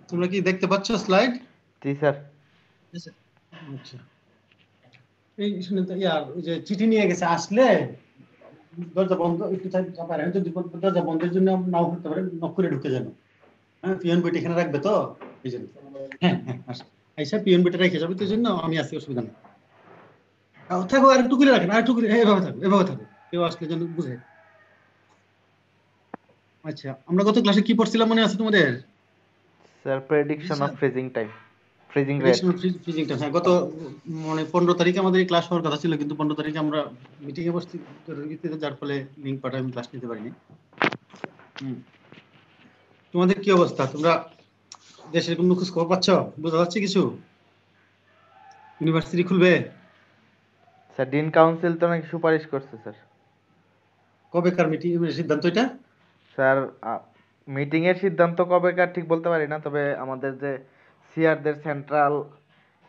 তোমরা কি দেখতে পাচ্ছ স্লাইড? জি স্যার। আচ্ছা, এই শুনে তো ইয়ার ওই যে চিঠি নিয়ে গেছে, আসলে দরজা বন্ধ একটু চাপা রাখেন, যদি দরজা বন্ধের জন্য নাও করতে পারে, নক করে ঢুকে যাবে। হ্যাঁ, পিয়ন বইটা এখানে রাখবে তো, এই জন্য। হ্যাঁ হ্যাঁ, আইসা পিয়ন বইটা রেখে যাবে, তো এই জন্য আমি আসি, অসুবিধা নেই। থাকো, আর একটু করে রাখেন, আর একটু করে, এভাবে থাকো, এভাবে থাকো, কেউ আসলে যেন বুঝে। আচ্ছা, আমরা গত ক্লাসে কি পড়ছিলাম মনে আছে তোমাদের? Sir prediction of freezing time, freezing rate. Prediction of ফ্রিজিংটা, হ্যাঁ, গত মানে 15 তারিখে আমাদের এই ক্লাস হওয়ার কথা ছিল, কিন্তু 15 তারিখে আমরা মিটিং এ বসছি, যার ফলে লিংক পাঠায় আমি ক্লাস নিতে পারিনি। তোমাদের কি অবস্থা? তোমরা দেশের কোন খোঁজ খবর পাচ্ছ? বোঝা যাচ্ছে কিছু? ইউনিভার্সিটি খুলবে? স্যার ডিন কাউন্সিল তো নাকি সুপারিশ করছে স্যার। কবেকার মিটিং সিদ্ধান্ত এটা? স্যার মিটিং এর সিদ্ধান্ত কবেকার ঠিক বলতে পারি না, তবে আমাদের যে সিআরদের সেন্ট্রাল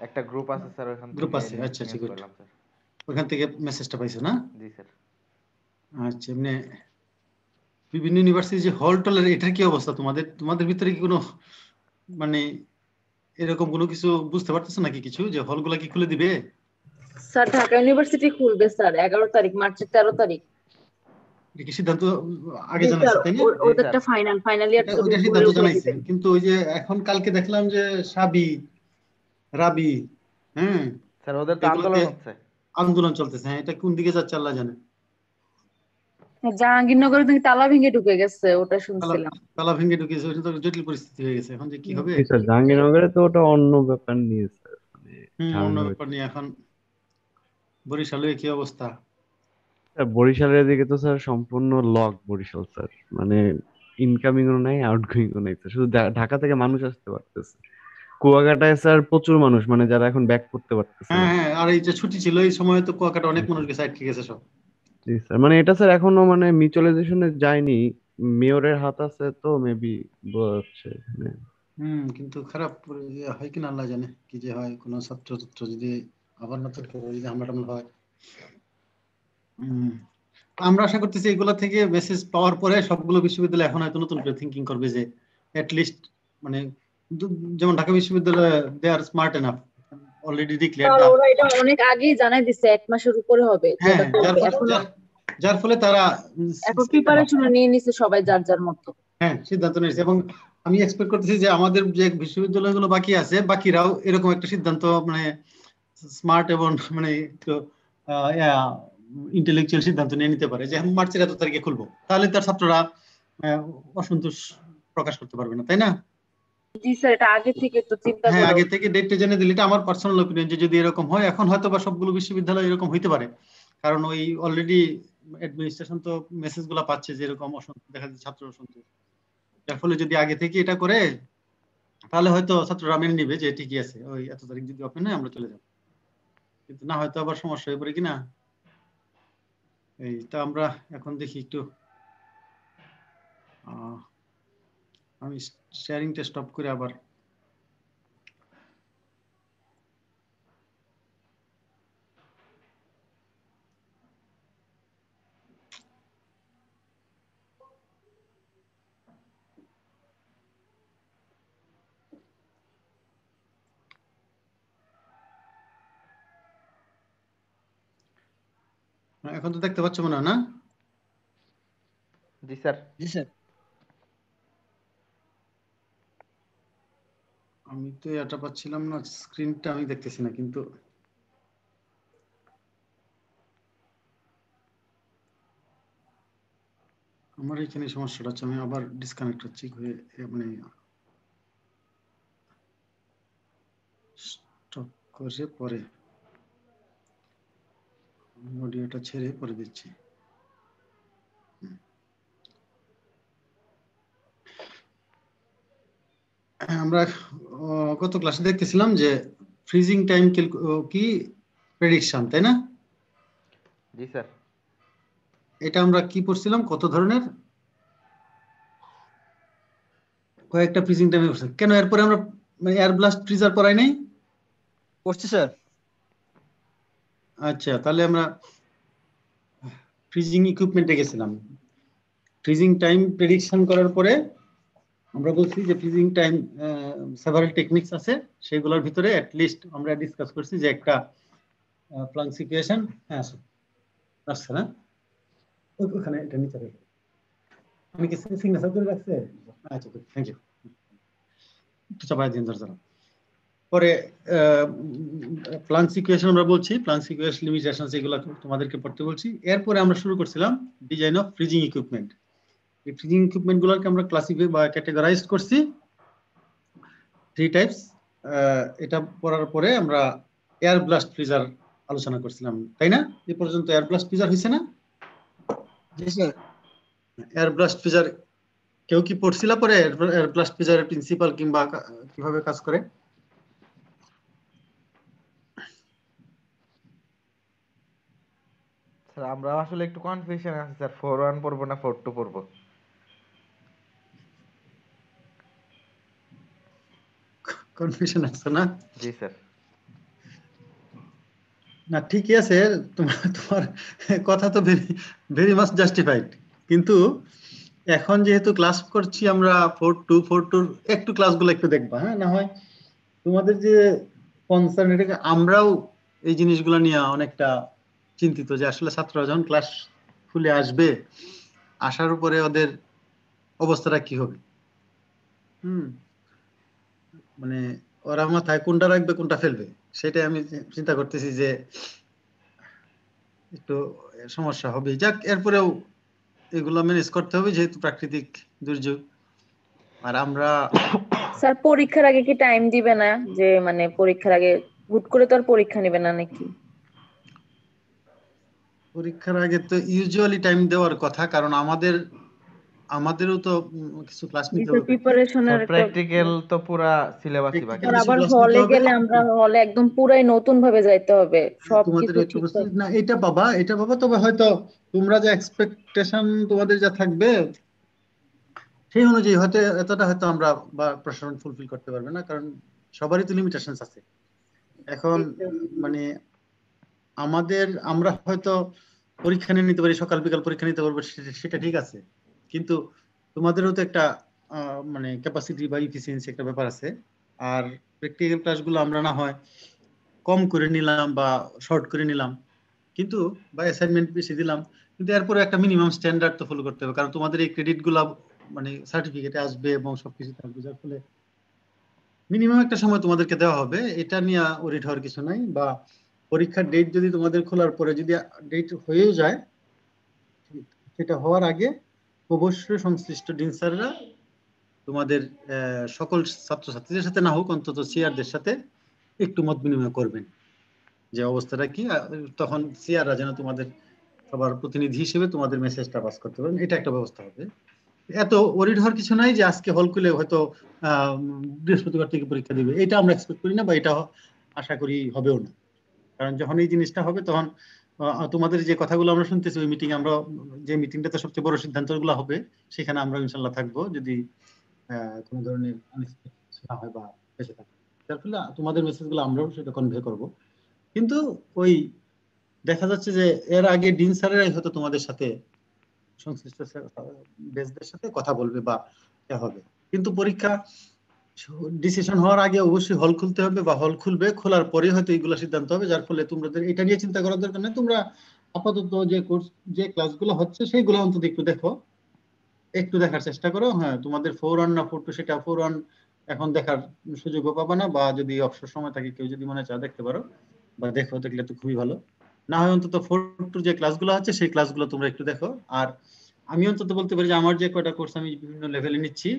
একটা গ্রুপ আছে স্যার, ওখান গ্রুপ থেকে আছে, আচ্ছা আচ্ছা, নিউজ গুড। পেলাম স্যার। ওখান থেকে মেসেজটা পাইছো না? জি স্যার। আচ্ছা, এমনি বিভিন্ন ইউনিভার্সিটি যে হল টলের, এটার কি অবস্থা? তোমাদের তোমাদের ভিতরে কি কোনো মানে এরকম কোনো কিছু বুঝতে পারতেছো নাকি কিছু, যে হলগুলা কি খুলে দিবে? স্যার ঢাকা ইউনিভার্সিটি খুলবে স্যার 11 তারিখ, মার্চের 13 তারিখ। এটা কি সিদ্ধান্ত আগে জি স্যার, জানাইছে, তাই না? জি স্যার। ওদেরটা ফাইনাল ইয়ার এটা তো ওইটা বলে সিদ্ধান্ত উঠে জানাইছে, দিবে। কিন্তু ওই যে এখন কালকে দেখলাম যে সাবি, রাবি, হ্যাঁ, স্যার ওদের তো এগুলাতে আন্দোলন হচ্ছে। আন্দোলন চলতেছে। হ্যাঁ, এটা কোন দিকে যাচ্ছে আল্লাহ জানে। জাহাঙ্গীরনগরে নাকি তালা ভেঙে ঢুকে গেছে, ওটা তালা শুনছিলাম। তালা ভেঙে ঢুকেছে, ওটা তো জটিল পরিস্থিতি হয়ে গেছে, এখন যে কি হবে। জি স্যার, জাহাঙ্গীরনগরে তো ওটা অন্য ব্যাপার নিয়ে স্যার, মানে অন্য ঝামেলা ব্যাপার হচ্ছে। নিয়ে এখন বরিশালে কি অবস্থা? স্যার বরিশালের দিকে তো স্যার সম্পূর্ণ লক বরিশাল স্যার, মানে ইনকামিং ও নাই, আউটগোয়িং ও নাই স্যার, শুধু ঢাকা থেকে মানুষ আসতে পারতেছে। কুয়াকাটায় স্যার প্রচুর মানুষ, মানে যারা এখন ব্যাক করতে পারতেছে হ্যাঁ না। হ্যাঁ, আর এই যে ছুটি ছিল এই সময় তো কুয়াকাটা জি অনেক মানুষ স্যার। গেছে, আটকে গেছে সব। জি স্যার, মানে এটা স্যার এখনো মানে মিউচুয়ালাইজেশনে যায়নি, মেয়রের হাত আছে তো মেবি বোঝা যাচ্ছে এখানে। কিন্তু খারাপ হয় কিনা আল্লাহ জানে, কি যে হয়, কোনো ছাত্র ছাত্র যদি আবার নতুন করে যদি হামলা টামলা হয়। হম আমরা আশা করতেছি এগুলা থেকে মেসেজ পাওয়ার পরে সবগুলো বিশ্ববিদ্যালয় এখন হয়তো নতুন করে থিঙ্কিং করবে, যে লিস্ট মানে যেমন ঢাকা বিশ্ববিদ্যালয়, they are smart enough, already declare sir দা। ওরা এটা অনেক আগেই জানাই দিছে, 1 মাসের উপরে হবে যে হ্যাঁ, এটা করবে। এখনো যার ফলে তারা এখন প্রিপারেশন নিয়ে নিছে সবাই যার যার মতো। হ্যাঁ সিদ্ধান্ত নিয়েছে, এবং আমি এক্সপেক্ট করতেছি যে আমাদের যে বিশ্ববিদ্যালয়গুলো বাকি আছে, বাকিরাও এরকম একটা সিদ্ধান্ত, মানে স্মার্ট এবং মানে একটু ইন্টেলেকচুয়াল সিদ্ধান্ত নিয়ে নিতে পারে, যে আমি মার্চের এত তারিখে খুলবো, তাহলে তার ছাত্ররা অসন্তোষ প্রকাশ করতে পারবে না, তাই না? জি স্যার, এটা আগে থেকে তো চিন্তা হ্যাঁ, করা আগে উচিত। থেকে ডেটটা জেনে দিলে, এটা আমার পার্সোনাল অপিনিয়ন, যে যদি এরকম হয়, এখন হয়তো বা সবগুলো বিশ্ববিদ্যালয় এরকম হইতে পারে, কারণ ওই অলরেডি অ্যাডমিনিস্ট্রেশন তো মেসেজ গুলা পাচ্ছে যে এরকম অসন্তোষ দেখা যাচ্ছে, ছাত্র অসন্তোষ, যার ফলে যদি আগে থেকে এটা করে, তাহলে হয়তো ছাত্ররা মেনে নিবে যে ঠিকই আছে, ওই এত তারিখ যদি ওপেন হয় আমরা চলে যাবো। কিন্তু না, হয়তো আবার সমস্যা হয়ে পড়ে কিনা। এই তো আমরা এখন দেখি একটু, আমি শেয়ারিংটা স্টপ করে আবার এখন তো দেখতে পাচ্ছ মনে হয় না? জি স্যার। জি স্যার। আমি তো এটা পাচ্ছিলাম না, স্ক্রিনটা আমি দেখতেছি না, কিন্তু আমার এখানে সমস্যাটা হচ্ছে, আমি আবার ডিসকানেক্ট হচ্ছি হয়ে, মানে স্টপ করে পরে অডিওটা ছেড়ে পরে দিচ্ছি। আমরা গত ক্লাসে দেখতেছিলাম যে ফ্রিজিং টাইম কি প্রেডিকশন, তাই না? জি স্যার। এটা আমরা কি পড়ছিলাম, কত ধরনের, কয়েকটা ফ্রিজিং টাইমে পড়ছি কেন, এরপরে আমরা এয়ার ব্লাস্ট ফ্রিজার পড়াই নাই? পড়ছি স্যার। আচ্ছা, তাহলে আমরা ফ্রিজিং ইকুইপমেন্টে গেছিলাম। ফ্রিজিং টাইম প্রেডিকশন করার পরে আমরা বলছি যে ফ্রিজিং টাইম সেভারাল টেকনিক্স আছে, সেগুলোর ভিতরে অ্যাট লিস্ট আমরা ডিসকাস করছি যে একটা প্লাঙ্ক সিচুয়েশন। হ্যাঁ আসছে না, ওখানে এটা নিচে রেখে আমি কি সিগনেচার করে রাখছে? আচ্ছা থ্যাংক ইউ, একটু চাপাই দিন ধর। পরে প্লাঙ্ক সিচুয়েশন আমরা বলছি, প্লাঙ্ক সিচুয়েশন লিমিটেশনস এগুলো তোমাদেরকে পড়তে বলছি। এরপরে আমরা শুরু করছিলাম ডিজাইন অফ ফ্রিজিং ইকুইপমেন্ট। এই ফ্রিজিং ইকুইপমেন্ট গুলোকে আমরা ক্লাসিফাই বা ক্যাটেগরাইজ করছি 3 টাইপস। এটা পড়ার পরে আমরা এয়ার ব্লাস্ট ফ্রিজার আলোচনা করছিলাম, তাই না? এ পর্যন্ত এয়ার ব্লাস্ট ফ্রিজার হয়েছে না? জি স্যার। এয়ার ব্লাস্ট ফ্রিজার কেউ কি পড়ছিল পরে এয়ার ব্লাস্ট ফ্রিজারের প্রিন্সিপাল কিংবা কিভাবে কাজ করে? স্যার আমরা আসলে একটু কনফিউশন আছে স্যার, 4-1 পড়বো না 4-2 পড়বো। কনফিউশন আছে না? জি স্যার। না ঠিকই আছে, তোমার তোমার কথা তো ভেরি মাচ জাস্টিফাইড, কিন্তু এখন যেহেতু ক্লাস করছি আমরা 4-2 একটু ক্লাসগুলো একটু দেখবা, হ্যাঁ? না হয় তোমাদের যে কনসার্ন, এটাকে আমরাও এই জিনিসগুলো নিয়ে অনেকটা চিন্তিত যে আসলে ছাত্ররা যখন ক্লাস খুলে আসবে, আসার উপরে ওদের অবস্থাটা কি হবে। মানে ওরা মাথায় কোনটা রাখবে কোনটা ফেলবে, সেটাই আমি চিন্তা করতেছি যে একটু সমস্যা হবে। যাক, এরপরেও এগুলো ম্যানেজ করতে হবে যেহেতু প্রাকৃতিক দুর্যোগ। আর আমরা স্যার পরীক্ষার আগে কি টাইম দিবে না? যে মানে পরীক্ষার আগে হুট করে তো আর পরীক্ষা নেবে না নাকি? পরীক্ষার আগে তো ইউজুয়ালি টাইম দেওয়ার কথা, কারণ আমাদেরও তো কিছু ক্লাস নিতে হবে। প্রিপারেশনের একটা প্র্যাকটিক্যাল তো পুরা সিলেবাসই বাকি। Practical আবার ক্লাস হলে নিতে হবে। গেলে আমরা হলে একদম পুরাই নতুন ভাবে যাইতে হবে, তোমাদের সবকিছু একটু ঠিক বুঝতে না, এটা বাবা, তবে হয়তো তোমরা যে এক্সপেকটেশন তোমাদের যা থাকবে সেই অনুযায়ী হয়তো এতটা হয়তো আমরা বা প্রশাসন ফুলফিল করতে পারবে না, কারণ সবারই তো লিমিটেশনস আছে। এখন মানে আমরা হয়তো পরীক্ষা নিয়ে নিতে পারি, সকাল বিকাল পরীক্ষা নিতে পারবো, সেটা ঠিক আছে, কিন্তু তোমাদেরও তো একটা মানে ক্যাপাসিটি বা ইফিসিয়েন্সি একটা ব্যাপার আছে। আর প্র্যাকটিক্যাল ক্লাসগুলো আমরা না হয় কম করে নিলাম বা শর্ট করে নিলাম, কিন্তু বা অ্যাসাইনমেন্ট বেশি দিলাম, কিন্তু এরপরে একটা মিনিমাম স্ট্যান্ডার্ড তো ফলো করতে হবে, কারণ তোমাদের এই ক্রেডিট গুলা মানে সার্টিফিকেটে আসবে এবং সবকিছু থাকবে, যার ফলে মিনিমাম একটা সময় তোমাদেরকে দেওয়া হবে। এটা নিয়ে ওরিট হওয়ার কিছু নাই। বা পরীক্ষার ডেট যদি তোমাদের খোলার পরে যদি ডেট হয়েও যায়, সেটা হওয়ার আগে অবশ্যই সংশ্লিষ্ট ডিন স্যাররা তোমাদের সকল ছাত্রছাত্রীদের সাথে না হোক অন্তত সিআরদের সাথে একটু মত বিনিময় করবেন যে অবস্থাটা কি। তখন সিআররা যেন তোমাদের সবার প্রতিনিধি হিসেবে তোমাদের মেসেজটা পাস করতে পারেন, এটা একটা ব্যবস্থা হবে। এত ওরিড হওয়ার কিছু নাই যে আজকে হল খুলে হয়তো বৃহস্পতিবার থেকে পরীক্ষা দিবে, এটা আমরা এক্সপেক্ট করি না বা এটা আশা করি হবেও না। কারণ যখন এই জিনিসটা হবে তখন তোমাদের যে কথাগুলো আমরা শুনতেছি ওই মিটিং, আমরা যে মিটিংটাতে সবচেয়ে বড় সিদ্ধান্তগুলো হবে সেখানে আমরা ইনশাল্লাহ থাকবো, যদি কোনো ধরনের আনএক্সপেক্টেড কিছু না হয় বা বেঁচে থাকে, যার ফলে তোমাদের মেসেজগুলো আমরাও সেটা কনভে করব। কিন্তু ওই দেখা যাচ্ছে যে এর আগে ডিন স্যারেরাই হয়তো তোমাদের সাথে সংশ্লিষ্ট বেসদের সাথে কথা বলবে বা হবে, কিন্তু পরীক্ষা ডিসিশন হওয়ার আগে অবশ্যই হল খুলতে হবে বা হল খুলবে, খোলার পরে হয়তো এইগুলো সিদ্ধান্ত হবে। যার ফলে তোমাদের এটা নিয়ে চিন্তা করার দরকার নেই, তোমরা আপাতত যে কোর্স যে ক্লাসগুলো হচ্ছে সেইগুলো অন্তত একটু দেখো, একটু দেখার চেষ্টা করো। হ্যাঁ, তোমাদের 4-1 না 4-2 সেটা 4-1 এখন দেখার সুযোগও পাবে না, বা যদি অবসর সময় থাকে কেউ যদি মনে চায় দেখতে পারো, বা দেখো, দেখলে তো খুবই ভালো। না হয় অন্তত 4-2 যে ক্লাসগুলো হচ্ছে সেই ক্লাসগুলো তোমরা একটু দেখো। আর আমি অন্তত বলতে পারি যে আমার যে কয়টা কোর্স আমি বিভিন্ন লেভেলে নিচ্ছি,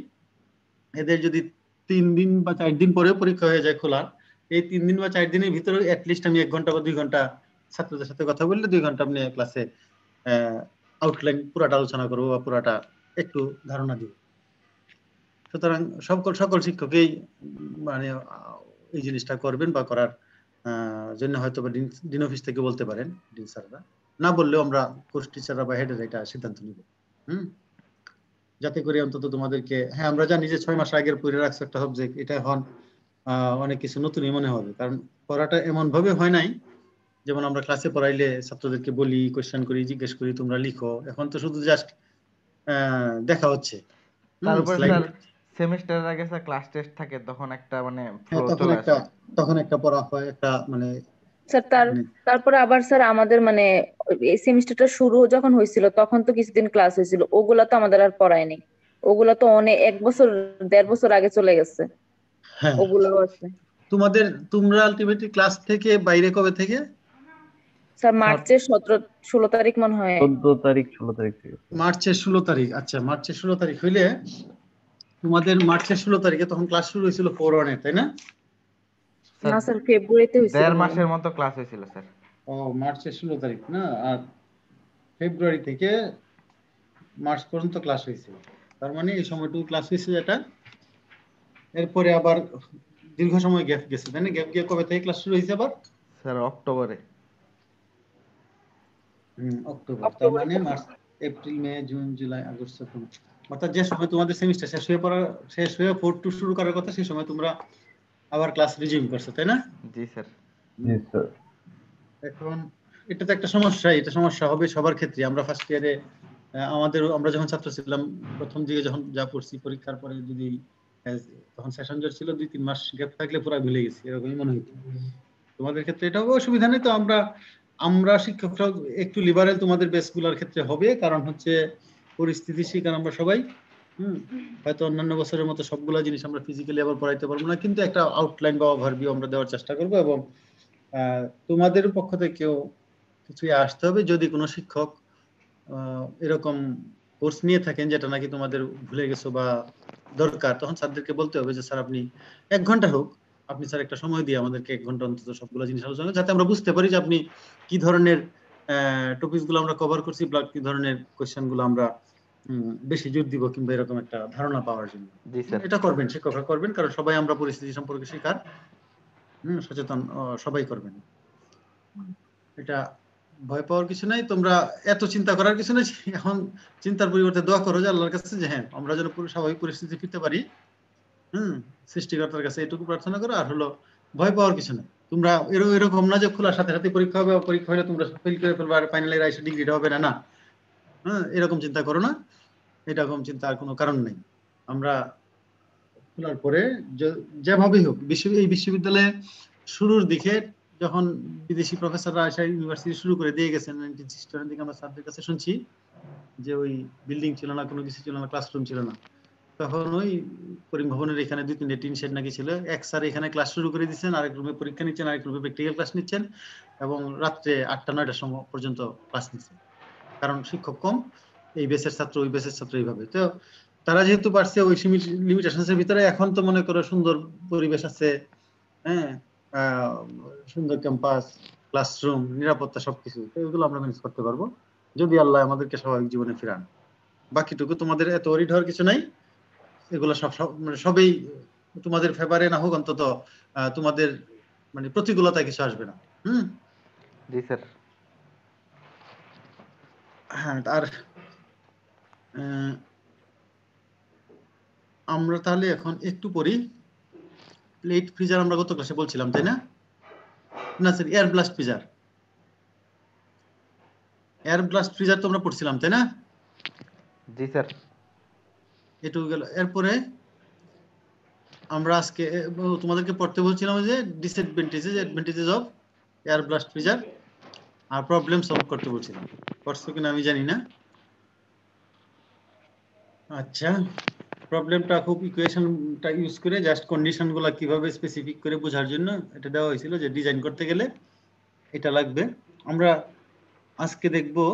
এদের যদি 3 দিন বা 4 দিন পরে পরীক্ষা হয়ে যায় খোলা, এই 3 দিন বা 4 দিনের ভিতরে অ্যাটলিস্ট আমি 1 ঘন্টা বা 2 ঘন্টা ছাত্রদের সাথে কথা বললে 2 ঘন্টা আপনি ক্লাসে আউটলাইন পুরাটা আলোচনা করবো বা পুরাটা একটু ধারণা দিব। সুতরাং সকল শিক্ষকই মানে এই জিনিসটা করবেন বা করার জন্য হয়তো বা ডিন অফিস থেকে বলতে পারেন, ডিন স্যাররা না বললেও আমরা কোর্স টিচাররা বা হেডের এটা সিদ্ধান্ত নিব, যাতে করে অন্তত তোমাদেরকে, হ্যাঁ আমরা জানি যে 6 মাস আগের পড়ে রাখছো একটা সাবজেক্ট, এটা এখন অনেক কিছু নতুনই মনে হবে, কারণ পড়াটা এমন ভাবে হয় নাই যেমন আমরা ক্লাসে পড়াইলে ছাত্রদেরকে বলি, কোশ্চেন করি, জিজ্ঞেস করি, তোমরা লিখো। এখন তো শুধু জাস্ট দেখা হচ্ছে। তারপরে স্যার সেমিস্টারের আগে স্যার ক্লাস টেস্ট থাকে, তখন একটা মানে ফ্লো হ্যাঁ, চলে আসে। তখন একটা পড়া হয়, একটা মানে স্যার মানে তারপরে আবার স্যার আমাদের মানে এই সেমিস্টারটা শুরু যখন হয়েছিল তখন তো কিছুদিন ক্লাস হয়েছিল, ওগুলা তো আমাদের আর পড়ায়নি। ওগুলা তো অনেক 1 বছর 1.5 বছর আগে চলে গেছে, হ্যাঁ। ওগুলোও আছে। তোমরা আলটিমেটলি ক্লাস থেকে বাইরে কবে থেকে? স্যার মার্চের 17 16 তারিখ মনে হয়। 14 তারিখ 16 তারিখ থেকে স্যার। মার্চের 16 তারিখ। আচ্ছা, মার্চের 16 তারিখ হইলে তোমাদের মার্চের 16 তারিখে তখন ক্লাস শুরু হয়েছিল 4-1 তাই না? স্যার না স্যার, ফেব্রুয়ারিতে হয়েছিল 1.5 মনে মাসের হয়। মতো ক্লাস হয়েছিল স্যার। ও, মার্চের 16 তারিখ না, আর ফেব্রুয়ারি থেকে মার্চ পর্যন্ত ক্লাস হয়েছে। তার মানে এই সময়টুকু ক্লাস হয়েছে যেটা, এরপরে আবার দীর্ঘ সময় গ্যাপ গেছে তাই না? গ্যাপ গিয়ে কবে থেকে ক্লাস শুরু হয়েছে আবার? স্যার অক্টোবরে। অক্টোবর। তার অক্টোবরে মানে মার্চ, এপ্রিল, মে, জুন, জুলাই, আগস্ট, সেপ্টেম্বর, অর্থাৎ যে সময় তোমাদের সেমিস্টার শেষ হয়ে 4-2 শুরু করার কথা, সেই সময় তোমরা আবার ক্লাস রিজিউম করছো তাই না? জি স্যার। জি স্যার। এখন এটা তো একটা সমস্যা, এটা সমস্যা হবে সবার ক্ষেত্রে। আমরা ফার্স্ট ইয়ারে আমরা যখন ছাত্র ছিলাম, প্রথম দিকে যখন যা পড়ছি, পরীক্ষার পরে যদি তখন সেশন জট ছিল, 2-3 মাস গ্যাপ থাকলে পুরো ভুলে গেছি, এরকমই মনে হইতো। তোমাদের ক্ষেত্রে এটা হবে, অসুবিধা নেই তো। আমরা শিক্ষকরা একটু লিবারেল তোমাদের বেসগুলোর ক্ষেত্রে হবে, কারণ হচ্ছে পরিস্থিতি শিকার আমরা সবাই। হয়তো অন্যান্য বছরের মতো সবগুলা জিনিস আমরা ফিজিক্যালি আবার পড়াইতে পারবো না, কিন্তু একটা আউটলাইন বা ওভারভিউ আমরা দেওয়ার চেষ্টা করবো। এবং তোমাদের পক্ষ থেকেও কিছু আসতে হবে। যদি কোনো শিক্ষক এরকম কোর্স নিয়ে থাকেন যেটা নাকি তোমাদের ভুলে গেছো বা দরকার, তখন স্যারদেরকে বলতে হবে যে স্যার আপনি 1 ঘন্টা হোক, আপনি স্যার একটা সময় দিয়ে আমাদেরকে 1 ঘন্টা অন্তত সবগুলো জিনিস আলোচনা করেন, যাতে আমরা বুঝতে পারি যে আপনি কি ধরনের টপিকস গুলো আমরা কভার করছি, বা কি ধরনের কোয়েশ্চেন গুলো আমরা বেশি জোর দিব, কিংবা এরকম একটা ধারণা পাওয়ার জন্য। জি স্যার। এটা করবেন, শিক্ষকরা করবেন, কারণ সবাই আমরা পরিস্থিতি সম্পর্কে শিকার, সচেতন সবাই করবেন। এটা ভয় পাওয়ার কিছু নাই, তোমরা এত চিন্তা করার কিছু নাই। এখন চিন্তার পরিবর্তে দোয়া করো যে আল্লাহর কাছে, যে হ্যাঁ আমরা যেন পুরো স্বাভাবিক পরিস্থিতি ফিরতে পারি। সৃষ্টিকর্তার কাছে এটুকু প্রার্থনা করো। আর হলো, ভয় পাওয়ার কিছু নাই। তোমরা এরকম না যে খোলার সাথে সাথে পরীক্ষা হবে, পরীক্ষা হলে তোমরা ফেল করে ফেলবে আর ফাইনাল ইয়ারে এসে ডিগ্রিটা হবে না, না। এরকম চিন্তা করো না, এরকম চিন্তা আর কোনো কারণ নেই। আমরা খোলার পরে যেভাবেই হোক, এই বিশ্ববিদ্যালয়ে শুরুর দিকে যখন বিদেশি প্রফেসররা এসে ইউনিভার্সিটি শুরু করে দিয়ে গেছেন 1967 দিকে, আমরা স্যারদের কাছে শুনছি যে ওই বিল্ডিং ছিল না, কোনো কিছু ছিল না, ক্লাসরুম ছিল না। তখন ওই করিম ভবনের এখানে 2-3টে টিন শেড নাকি ছিল। এক স্যার এখানে ক্লাস শুরু করে দিচ্ছেন, আরেক রুমে পরীক্ষা নিচ্ছেন, আরেক রুমে প্র্যাকটিক্যাল ক্লাস নিচ্ছেন, এবং রাত্রে 8টা-9টার সময় পর্যন্ত ক্লাস নিচ্ছেন। কারণ শিক্ষক কম, এই বেসের ছাত্র ওই বেসের ছাত্র, এইভাবে। তো তারা যেহেতু পারছে ওই লিমিটেশনের ভিতরে, এখন তো মনে করো সুন্দর পরিবেশ আছে, হ্যাঁ, সুন্দর ক্যাম্পাস, ক্লাসরুম, নিরাপত্তা, সবকিছু। তো এগুলো আমরা ম্যানেজ করতে পারবো যদি আল্লাহ আমাদেরকে স্বাভাবিক জীবনে ফিরান। বাকিটুকু তোমাদের এত ওয়ারিড হওয়ার কিছু নাই। এগুলো মানে সবই তোমাদের ফেভারে না হোক, অন্তত তোমাদের মানে প্রতিকূলতা কিছু আসবে না। জি স্যার। হ্যাঁ, আর আমরা তাহলে এখন একটু পড়ি। প্লেট ফ্রিজার আমরা গত ক্লাসে বলছিলাম তাই না? না sir, air blast freezer. Air blast freezer তো আমরা পড়ছিলাম তাই না? জি স্যার। এটুকু গেল। এরপরে আমরা আজকে তোমাদেরকে পড়তে বলছিলাম যে advantages of air blast freezer, আর প্রবলেম সলভ করতে বলছিলাম। পড়ছো কিনা আমি জানি না। আচ্ছা, প্রবলেমটা খুব ইকুয়েশনটা ইউজ করে জাস্ট কন্ডিশনগুলো কিভাবে স্পেসিফিক করে বোঝার জন্য এটা দেওয়া হয়েছিল, যে ডিজাইন করতে গেলে এটা লাগবে। আমরা আজকে দেখবো,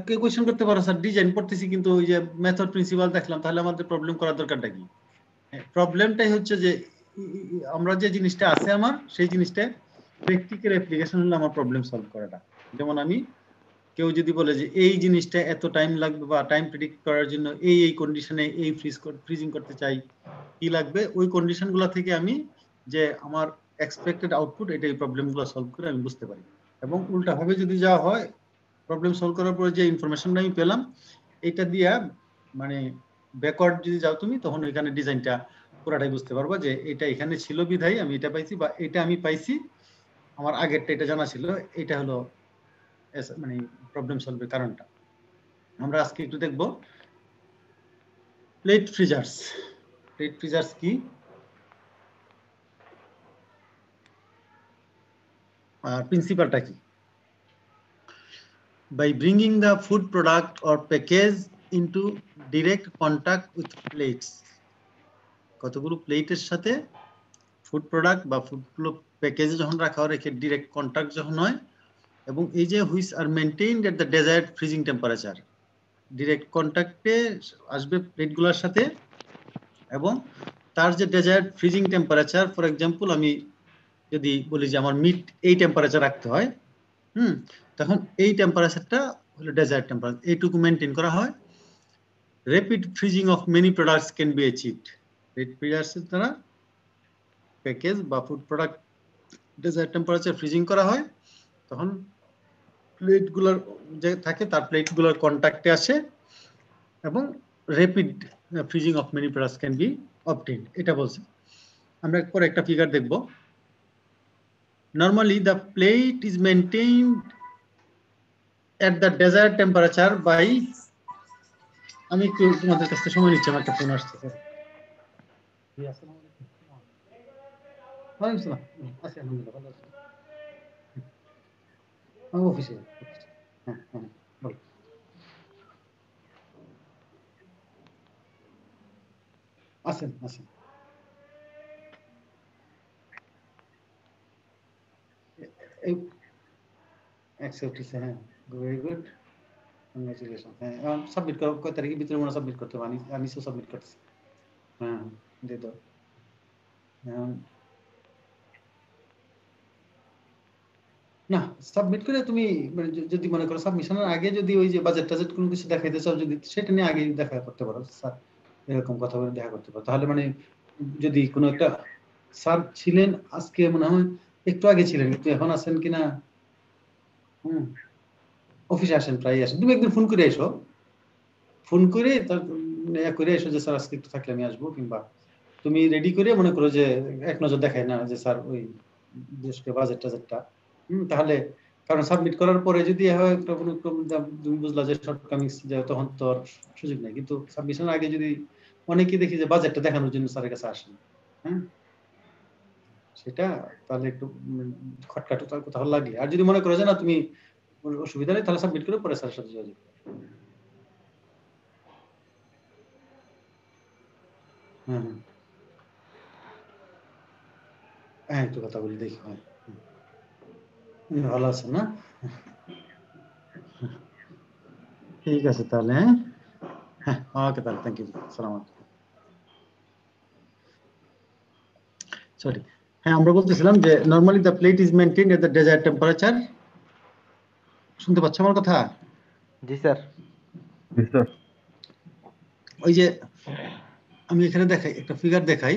কেউ কোয়েশ্চেন করতে পারো স্যার ডিজাইন করতেছি কিন্তু ওই যে মেথড প্রিন্সিপাল দেখলাম, তাহলে আমাদের প্রবলেম করার দরকারটা কি? প্রবলেমটাই হচ্ছে যে আমরা যে জিনিসটা আছে আমার, সেই জিনিসটা প্র্যাকটিক্যাল অ্যাপ্লিকেশন হলো আমার প্রবলেম সলভ করাটা। যেমন কেউ যদি বলে যে এই জিনিসটা এত টাইম লাগবে, বা টাইম প্রেডিক্ট করার জন্য এই কন্ডিশনে এই ফ্রিজিং করতে চাই, কি লাগবে, ওই কন্ডিশনগুলো থেকে আমি যে আমার এক্সপেক্টেড আউটপুট, এটা এই প্রবলেমগুলো সলভ করে আমি বুঝতে পারি। এবং উল্টাভাবে যদি যাওয়া হয়, প্রবলেম সলভ করার পরে যে ইনফরমেশনটা আমি পেলাম, এটা দিয়া মানে ব্যাকওয়ার্ড যদি যাও তুমি, তখন ওইখানে ডিজাইনটা পুরাটাই বুঝতে পারবা, যে এটা এখানে ছিল বিধায় আমি এটা পাইছি, বা এটা আমি পাইছি আমার আগেরটা এটা জানা ছিল। এটা হলো মানে প্রবলেম সলভের কারণটা। আমরা আজকে একটু দেখব প্লেট ফ্রিজার্স। প্লেট ফ্রিজার্স কি আর প্রিন্সিপালটা কি? By bringing the food product or package into direct contact with plates, কতগুলো প্লেটের সাথে ফুড প্রোডাক্ট বা ফুডগুলো প্যাকেজে যখন রাখা হয় রেখে ডিরেক্ট কন্টাক্ট যখন হয়, এবং এই যে which are maintained at the desired freezing temperature, direct কন্টাক্টে আসবে প্লেটগুলোর সাথে এবং তার যে desired freezing temperature, for example আমি যদি বলি যে আমার মিট এই টেম্পারেচার রাখতে হয়, তখন এই টেম্পারেচারটা হলো ডেজায়ার্ড টেম্পারেচার, এইটুকু মেনটেন করা হয়। Rapid freezing of many products can be achieved, red ফ্রিজার্সের দ্বারা প্যাকেজ বা food product desired temperature freezing করা হয়, তখন প্লেটগুলোর যে থাকে তার প্লেটগুলোর কন্ট্যাক্টে আসে এবং rapid freezing of many products can B obtained, এটা বলছে। আমরা পরে একটা ফিগার দেখব। Normally the plate is maintained at the desired temperature by, আমি একটু তোমাদের কাছ থেকে সময় নিচ্ছি, আমার একটা ফোন আসছে। অফিসে আসেন আসেন। হ্যাঁ, ভেরি গুড, কংগ্রাচুলেশন। হ্যাঁ, সাবমিট করো, কয় তারিখের ভিতরে মনে সাবমিট করতে হবে? আনিসও সাবমিট করতেছে। হ্যাঁ, দিয়ে দাও। না, সাবমিট করে তুমি যদি মনে করো সাবমিশনের আগে যদি ওই যে বাজেট টাজেট কোনো কিছু দেখাইতে চাও, যদি সেটা নিয়ে আগে দেখা করতে পারো, স্যার এরকম কথা বলে দেখা করতে পারো, তাহলে মানে যদি কোনো একটা স্যার ছিলেন আজকে মনে হয় একটু আগে ছিলেন, কিন্তু এখন আছেন কিনা, অফিসে আসেন, প্রায় আসেন। তুমি একদিন ফোন করে এসো, ফোন করে তার করে এসো যে স্যার আজকে একটু থাকলে আমি আসবো, কিংবা তুমি রেডি করে মনে করো যে এক নজর দেখায় না যে স্যার ওই দেশকে বাজেট টাজেটটা, তাহলে কারণ সাবমিট করার পরে যদি হয় তুমি বুঝলা যে শর্টকামিংস, তখন তো আর সুযোগ নেই। কিন্তু সাবমিশনের আগে যদি অনেকে দেখি যে বাজেটটা দেখানোর জন্য স্যারের কাছে আসেন, সেটা তাহলে একটু খটকাট কোথাও লাগলে, আর যদি মনে করো যে না তুমি অসুবিধা নেই, তাহলে সাবমিট করে পরে স্যারের সাথে যোগাযোগ। হ্যাঁ, একটু কথা বলি দেখি। ভালো আছেন না? ঠিক আছে তাহলে। হ্যাঁ, ওকে তাহলে, থ্যাংক ইউ, সালাম আলাইকুম। সরি, হ্যাঁ, আমরা বলতেছিলাম যে normally the plate is maintained at the desired temperature. শুনতে পাচ্ছ আমার কথা? জি স্যার। ওই যে আমি এখানে দেখাই, একটা ফিগার দেখাই,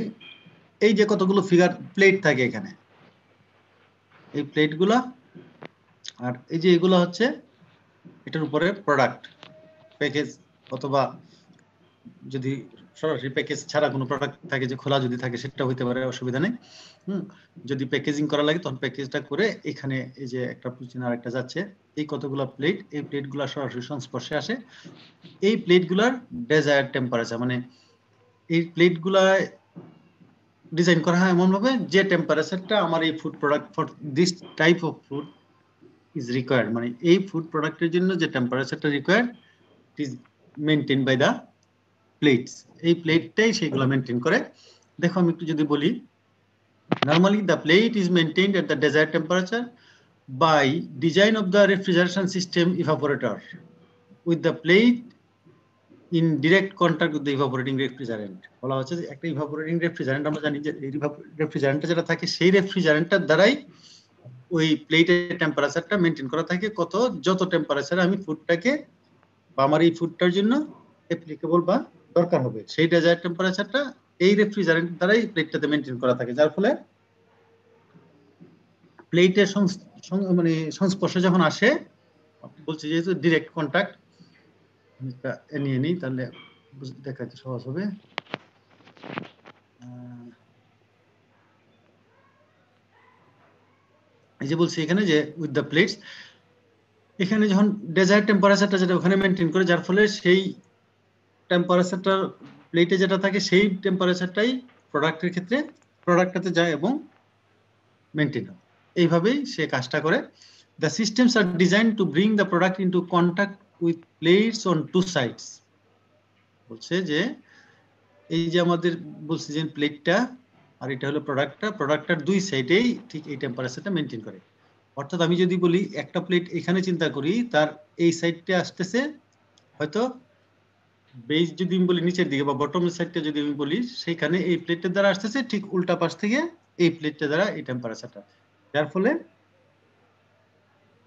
এই যে কতগুলো ফিগার প্লেট থাকে এখানে, এই প্লেটগুলা, আর এই যে এগুলো হচ্ছে এটার উপরে প্রোডাক্ট প্যাকেজ, অথবা যদি সরাসরি প্যাকেজ ছাড়া কোনো প্রোডাক্ট থাকে যে খোলা যদি থাকে সেটা হইতে পারে, অসুবিধা নেই। যদি প্যাকেজিং করা লাগে তখন প্যাকেজটা করে এখানে এই যে একটা পুচিন আর একটা যাচ্ছে, এই কতগুলো প্লেট, এই প্লেটগুলো সরাসরি সংস্পর্শে আসে। এই প্লেটগুলার ডেজায়ার্ড টেম্পারেচার, মানে এই প্লেটগুলা ডিজাইন করা হয় এমন ভাবে যে টেম্পারেচারটা আমার এই food product for this type of food is required, মানে এই ফুড প্রোডাক্টের জন্য যে টেম্পারেচারটা required is maintain by the plates. এই প্লেটটাই সেইগুলো মেইনটেইন করে। দেখো আমি একটু যদি বলি, normally the plate is maintained at the desired temperature by design of the refrigeration system evaporator with the plate in direct contact with the evaporating refrigerant। বলা হচ্ছে যে একটা evaporating refrigerant, আমরা জানি যে এই রেফ্রিজারেন্টটা যেটা থাকে সেই রেফ্রিজারেন্টটার দ্বারাই ওই প্লেটের টেম্পারেচারটা মেইনটেইন করা থাকে, যত টেম্পারেচারে আমি ফুডটাকে বা আমার এই ফুডটার জন্য অ্যাপ্লিকেবল বা দরকার হবে, সেই ডেজায়ার্ড টেম্পারেচারটা এই রেফ্রিজারেন্ট দ্বারাই প্লেটটাতে মেইনটেইন করা থাকে, যার ফলে প্লেটের মানে সংস্পর্শে যখন আসে, বলছি যেহেতু ডিরেক্ট কন্টাক্ট, নিয়ে নিই তাহলে দেখাতে সহজ হবে। এই যে বলছি এখানে যে উইথ দ্য প্লেটস, এখানে যখন ডেজায়ার্ড টেম্পারেচারটা যেটা ওখানে মেনটেন করে, যার ফলে সেই টেম্পারেচারটা প্লেটে যেটা থাকে সেই টেম্পারেচারটাই প্রোডাক্টের ক্ষেত্রে প্রোডাক্টটাতে যায় এবং মেনটেন হয়। এইভাবেই সে কাজটা করে। The systems are design to bring the product into contact with plates on two sides. বলছে যে এই যে আমাদের বলছে যে প্লেটটা আর এটা হলো প্রোডাক্টটার দুই সাইডেই ঠিক এই টেম্পারেচারটা মেনটেন করে। অর্থাৎ আমি যদি বলি একটা প্লেট এখানে চিন্তা করি, তার এই সাইডটা আসতেছে হয়তো বেস যদি আমি বলি নিচের দিকে বা বটম সাইডটা যদি আমি বলি, সেইখানে এই প্লেটের দ্বারা আসতেছে ঠিক উল্টা পাশ থেকে এই প্লেটটা দ্বারা এই টেম্পারেচারটা, যার ফলে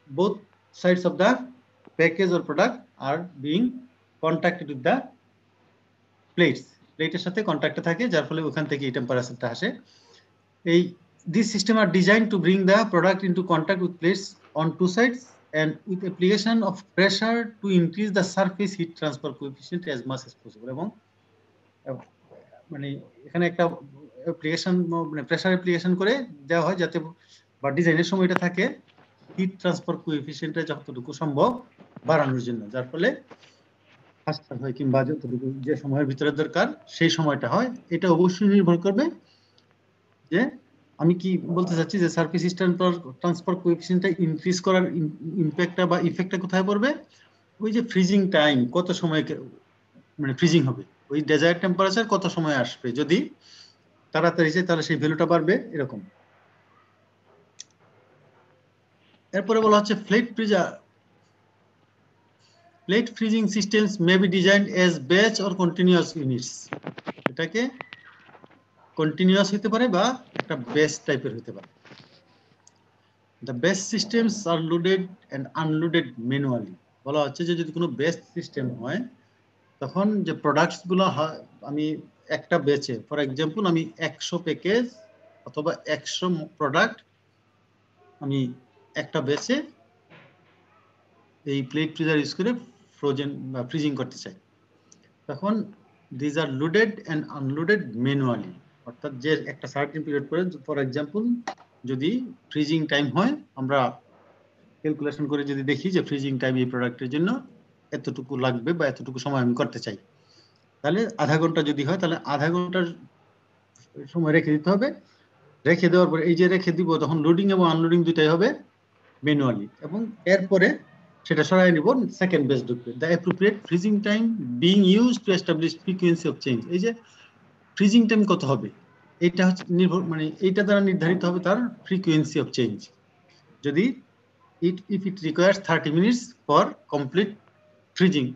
both sides of the package or product are being contacted with the plates. প্লেটের সাথে কন্টাক্টে থাকে, যার ফলে ওখান থেকে এই টেম্পারেচারটা আসে। এই this system are designed to bring the product into contact with plates on two sides and with application of pressure to increase the surface heat transfer coefficient as much as possible. এবং মানে এখানে একটা application মানে pressure application করে দেওয়া হয় যাতে বা ডিজাইনের সময় এটা থাকে হিট ট্রান্সফার কোএফিসিয়েন্টটা যতটুকু সম্ভব বাড়ানোর জন্য, যার ফলে ফাস্টার হয় কিংবা যতটুকু যে সময়ের ভিতরে দরকার সেই সময়টা হয়। এটা অবশ্যই নির্ভর করবে যে আমি কি বলতে চাচ্ছি যে সারফেস হিট ট্রান্সফার কোএফিসিয়েন্টটা ইনক্রিজ করার ইমপ্যাক্টটা বা ইফেক্টটা কোথায় পড়বে? ওই যে ফ্রিজিং টাইম কত সময় মানে ফ্রিজিং হবে, ওই ডেজার্ট টেম্পারেচার কত সময় আসবে, যদি তাড়াতাড়ি যায় তাহলে সেই ভ্যালুটা বাড়বে এরকম। এরপরে বলা হচ্ছে plate freezing systems may be designed as batch or continuous units. এটাকে কন্টিনিউয়াস হতে পারে বা একটা ব্যাচ টাইপের হতে পারে। The batch systems are loaded and unloaded manually. বলা হচ্ছে যে যদি কোনো ব্যাচ সিস্টেম হয় তখন যে প্রোডাক্টস গুলো আমি একটা ব্যাচে, ফর এক্সাম্পল আমি 100 প্যাকেজ অথবা 100 প্রোডাক্ট আমি একটা ব্যাচে এই প্লেট ফ্রিজার ইউজ করে ফ্রোজেন বা ফ্রিজিং করতে চাই, তখন these are loaded and unloaded manually. অর্থাৎ যে একটা সার্টেন পিরিয়ড পরে, ফর এক্সাম্পল যদি ফ্রিজিং টাইম হয়, আমরা ক্যালকুলেশন করে যদি দেখি যে ফ্রিজিং টাইম এই প্রোডাক্টের জন্য এতটুকু লাগবে বা এতটুকু সময় আমি করতে চাই, তাহলে আধা ঘন্টা যদি হয় তাহলে আধা ঘন্টার সময় রেখে দিতে হবে। রেখে দেওয়ার পরে এই যে রেখে দিব তখন লোডিং এবং আনলোডিং দুটাই হবে ম্যানুয়ালি, এবং এরপরে সেটা সরাই নিব, সেকেন্ড বেস ঢুকবে। The appropriate freezing time being used to establish frequency of change. এই যে ফ্রিজিং টাইম কত হবে এটা হচ্ছে নির্ভর, মানে এইটা দ্বারা নির্ধারিত হবে তার ফ্রিকোয়েন্সি অফ চেঞ্জ। যদি if it requires 30 minutes for complete freezing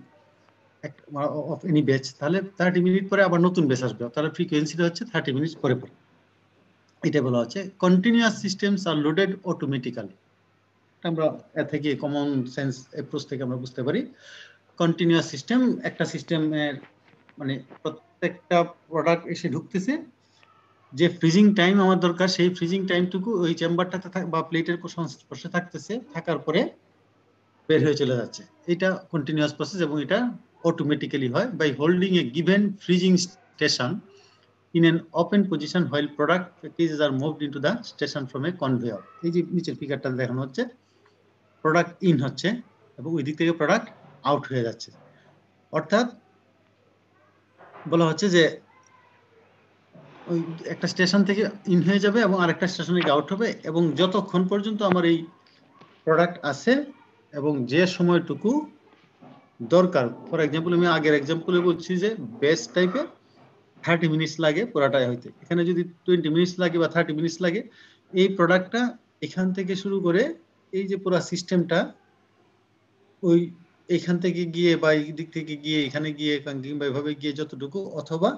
of any batch, তাহলে 30 মিনিট পরে আবার নতুন ব্যাচ আসবে, তাহলে ফ্রিকোয়েন্সিটা হচ্ছে 30 মিনিট পরে পরে। এটা বলা হচ্ছে continuous systems are loaded automatically. আমরা এর থেকে কমন সেন্স অ্যাপ্রোচ থেকে আমরা বুঝতে পারি কন্টিনিউয়াস সিস্টেম, একটা সিস্টেমের মানে প্রত্যেকটা প্রোডাক্ট এসে ঢুকতেছে, যে ফ্রিজিং টাইম আমার দরকার সেই ফ্রিজিং টাইমটুকু ওই চেম্বারটাতে বা প্লেটের সংস্পর্শে থাকতেছে, থাকার পরে বের হয়ে চলে যাচ্ছে। এটা কন্টিনিউয়াস প্রসেস এবং এটা অটোমেটিক্যালি হয় by holding a given freezing station in an open position while product packages are moved into the station from a conveyor. এই যে নিচের ফিগারটা দেখানো হচ্ছে, প্রোডাক্ট ইন হচ্ছে এবং ওই দিক থেকে প্রোডাক্ট আউট হয়ে যাচ্ছে। অর্থাৎ বলা হচ্ছে যে ওই একটা স্টেশন থেকে ইন হয়ে যাবে এবং আরেকটা স্টেশনে আউট হবে, এবং যতক্ষণ পর্যন্ত আমার এই প্রোডাক্ট আছে এবং যে সময়টুকু দরকার, ফর এক্সাম্পল আমি আগের এক্সাম্পলে বলছি যে বেস টাইপে 30 মিনিটস লাগে পুরাটাই হইতে, এখানে যদি 20 মিনিটস লাগে বা 30 মিনিটস লাগে, এই প্রোডাক্টটা এখান থেকে শুরু করে এই যে পুরো সিস্টেমটা ওই এখান থেকে গিয়ে বা এই দিক থেকে গিয়ে এখানে গিয়ে কিংবা এভাবে গিয়ে যতটুকু, অথবা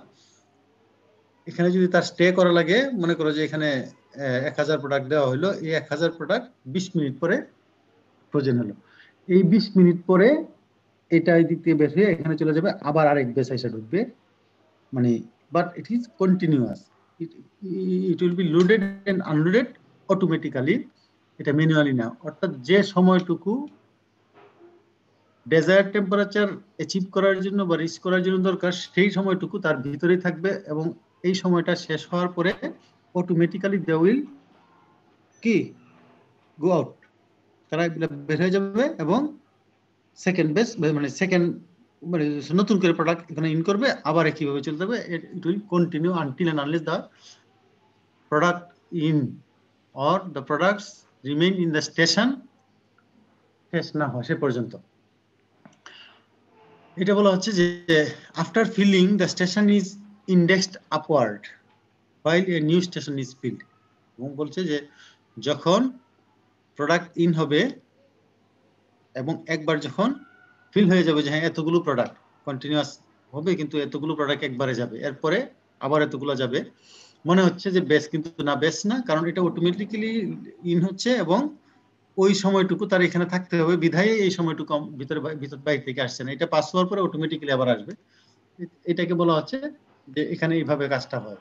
এখানে যদি তার স্টে করা লাগে, মনে করো যে এখানে 1000 প্রোডাক্ট দেওয়া হলো, এই 1000 প্রোডাক্ট 20 মিনিট পরে ফ্রোজেন হলো, এই 20 মিনিট পরে এটা এই দিক থেকে বের হয়ে এখানে চলে যাবে, আবার আরেক বেস এসে ঢুকবে, মানে but it is continuous, it will be loaded and unloaded automatically, এটা ম্যানুয়ালি না। অর্থাৎ যে সময়টুকু ডেজায়ার টেম্পারেচার অ্যাচিভ করার জন্য বা রিচ করার জন্য দরকার সেই সময়টুকু তার ভিতরেই থাকবে, এবং এই সময়টা শেষ হওয়ার পরে অটোমেটিক্যালি দে উইল কি গো আউট, তারা বের হয়ে যাবে এবং সেকেন্ড বেস মানে সেকেন্ড মানে নতুন করে প্রোডাক্ট এখানে ইন করবে, আবার একইভাবে চলতে হবে। It will continue until and unless the product in or the products remain in the station শেষ না হয় সে পর্যন্ত। এটা বলা হচ্ছে যে after filling the station is indexed upward while a new station is filled। এবং বলছে যে যখন প্রোডাক্ট ইন হবে এবং একবার যখন ফিল হয়ে যাবে যে হ্যাঁ এতগুলো প্রোডাক্ট কন্টিনিউয়াস হবে, কিন্তু এতগুলো প্রোডাক্ট একবারে যাবে, এরপরে আবার এতগুলো যাবে, মনে হচ্ছে যে বেস, কিন্তু না বেস না, কারণ এটা অটোমেটিক্যালি ইন হচ্ছে এবং ওই সময়টুকু তার এখানে থাকতে হবে, বিধায় এই সময়টুকু ভিতরে বাইরে থেকে আসছে না, এটা পাস হওয়ার পরে অটোমেটিক্যালি আবার আসবে। এটাকে বলা হচ্ছে যে এখানে এইভাবে কাজটা হয়।